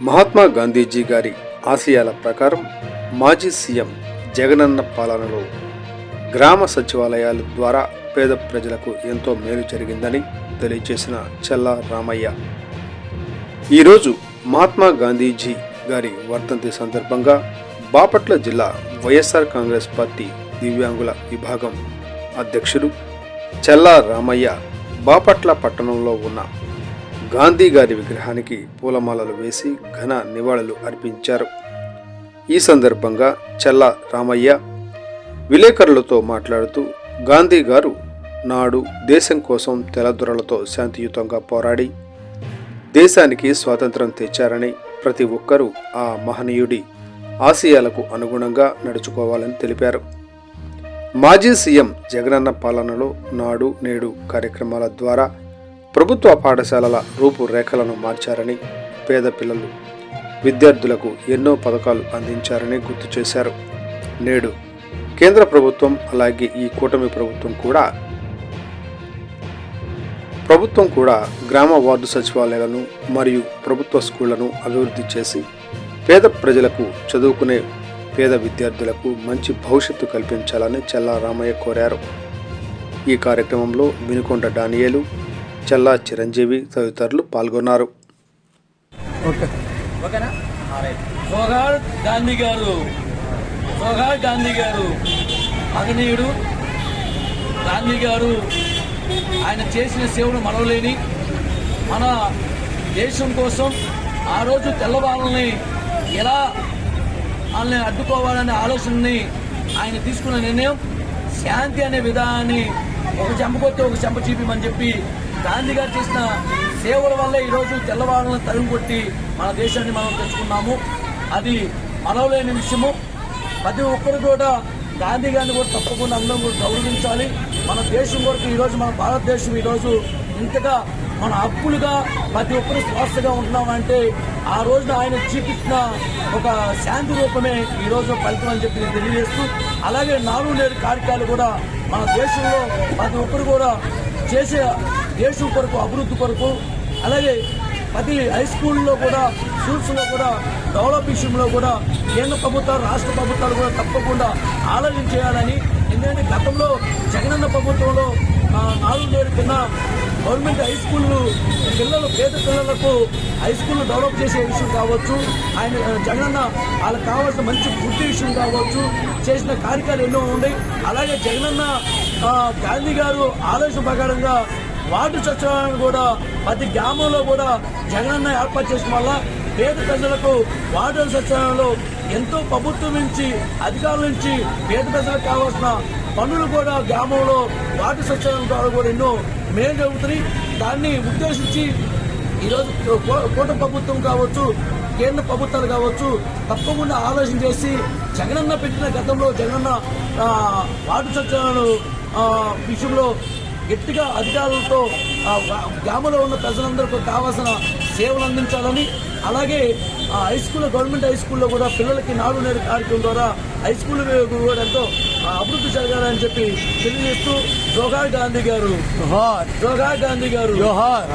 మహాత్మా గాంధీజీ గారి ఆశయాల ప్రకారం మాజీ సీఎం జగనన్న పాలనలో గ్రామ సచివాలయాల ద్వారా పేద ప్రజలకు ఎంతో మేలు జరిగిందని తెలియజేసిన చెల్లా రామయ్య ఈరోజు మహాత్మా గాంధీజీ గారి వర్ధంతి సందర్భంగా బాపట్ల జిల్లా వైఎస్ఆర్ కాంగ్రెస్ పార్టీ దివ్యాంగుల విభాగం అధ్యక్షుడు చెల్లా రామయ్య బాపట్ల పట్టణంలో ఉన్న గాంధీ గారి విగ్రహానికి పూలమాలలు వేసి ఘన నివాళులు అర్పించారు. ఈ సందర్భంగా చెల్లా రామయ్య విలేకరులతో మాట్లాడుతూ గాంధీ గారు నాడు దేశం కోసం తెల్లదొరలతో శాంతియుతంగా పోరాడి దేశానికి స్వాతంత్రం తెచ్చారని ప్రతి ఒక్కరూ ఆ మహనీయుడి ఆశయాలకు అనుగుణంగా నడుచుకోవాలని తెలిపారు. మాజీ సీఎం జగనన్న పాలనలో నాడు నేడు కార్యక్రమాల ద్వారా ప్రభుత్వ పాఠశాలల రూపురేఖలను మార్చారని, పేద పిల్లలు విద్యార్థులకు ఎన్నో పథకాలు అందించారని గుర్తు చేశారు. నేడు కేంద్ర ప్రభుత్వం అలాగే ఈ కూటమి ప్రభుత్వం కూడా గ్రామ వార్డు సచివాలయాలను మరియు ప్రభుత్వ స్కూళ్లను అభివృద్ధి చేసి పేద ప్రజలకు చదువుకునే పేద విద్యార్థులకు మంచి భవిష్యత్తు కల్పించాలని చెల్లా రామయ్య కోరారు. ఈ కార్యక్రమంలో వినుకొండ డానియేలు, చెల్లా చిరంజీవి తదితరులు పాల్గొన్నారు. గాంధీ గారు మహనీయుడు. గాంధీ గారు ఆయన చేసిన సేవను మరవలేని, మన దేశం కోసం ఆ రోజు తెల్లవాళ్ళని ఎలా వాళ్ళని అడ్డుకోవాలనే ఆలోచనని ఆయన తీసుకున్న నిర్ణయం శాంతి అనే విధానాన్ని ఒక చెంపకొట్టి ఒక చెంప చూపిమని చెప్పి గాంధీ గారు చేసిన సేవల వల్ల ఈరోజు తెల్లవాళ్ళని తరిమి కొట్టి మన దేశాన్ని మనం తెచ్చుకున్నాము. అది మరవలేని విషయము. ప్రతి ఒక్కరు కూడా గాంధీ గారిని కూడా తప్పకుండా అందరం కూడా గౌరవించాలి. మన దేశం వరకు ఈరోజు మన భారతదేశం ఈరోజు ఇంతగా మన హక్కులుగా ప్రతి ఒక్కరు స్వాస్థగా ఉంటున్నామంటే ఆ రోజున ఆయన చూపించిన ఒక శాంతి రూపమే ఈరోజు ఫలితం అని చెప్పి తెలియజేస్తూ, అలాగే నాలుగు నేడు కార్యక్రమాలు కూడా మన దేశంలో ప్రతి ఒక్కరు కూడా చేసే దేశం కొరకు అభివృద్ధి కొరకు, అలాగే ప్రతి హై స్కూల్లో కూడా స్కూల్స్లో కూడా డెవలప్ విషయంలో కూడా కేంద్ర ప్రభుత్వాలు రాష్ట్ర ప్రభుత్వాలు కూడా తప్పకుండా ఆలోచన చేయాలని. ఎందుకంటే గతంలో జగనన్న ప్రభుత్వంలో 4 ఏళ్ల కింద గవర్నమెంట్ హై స్కూళ్ళు పిల్లలు పేద పిల్లలకు హై స్కూల్ డెవలప్ చేసే విషయం కావచ్చు, ఆయన జగనన్న వాళ్ళకి కావాల్సిన మంచి ఫుడ్ విషయం కావచ్చు, చేసిన కార్యక్రమాలు ఎన్నో ఉన్నాయి. అలాగే జగనన్న గాంధీ గారు ఆలోచన ప్రకారంగా వార్డు సచివాలయాన్ని కూడా ప్రతి గ్రామంలో కూడా జగనన్న ఏర్పాటు చేయడం వల్ల పేద ప్రజలకు వార్డు సచివాలయంలో ఎంతో ప్రభుత్వం నుంచి అధికారుల నుంచి పేద ప్రజలకు కావాల్సిన పనులు కూడా గ్రామంలో వార్డు సచివాలయం ద్వారా కూడా ఎన్నో మేలు జరుగుతున్నాయి. దాన్ని ఉద్దేశించి ఈరోజు కూటమి ప్రభుత్వం కావచ్చు, కేంద్ర ప్రభుత్వాలు కావచ్చు తప్పకుండా ఆలోచన చేసి జగనన్న పెట్టిన గతంలో జగనన్న వార్డు సచివాలయం విషయంలో గట్టిగా అధికారులతో గ్రామంలో ఉన్న ప్రజలందరికీ కావాల్సిన సేవలు అందించాలని, అలాగే హై స్కూల్లో గవర్నమెంట్ హై స్కూల్లో కూడా పిల్లలకి 4 నేడు కార్యక్రమం ద్వారా హై స్కూల్ కూడా ఎంతో అభివృద్ధి జరగాలని చెప్పి తెలియజేస్తూ జోహార్ గాంధీ గారు, జోహార్ గాంధీ గారు, జోహార్.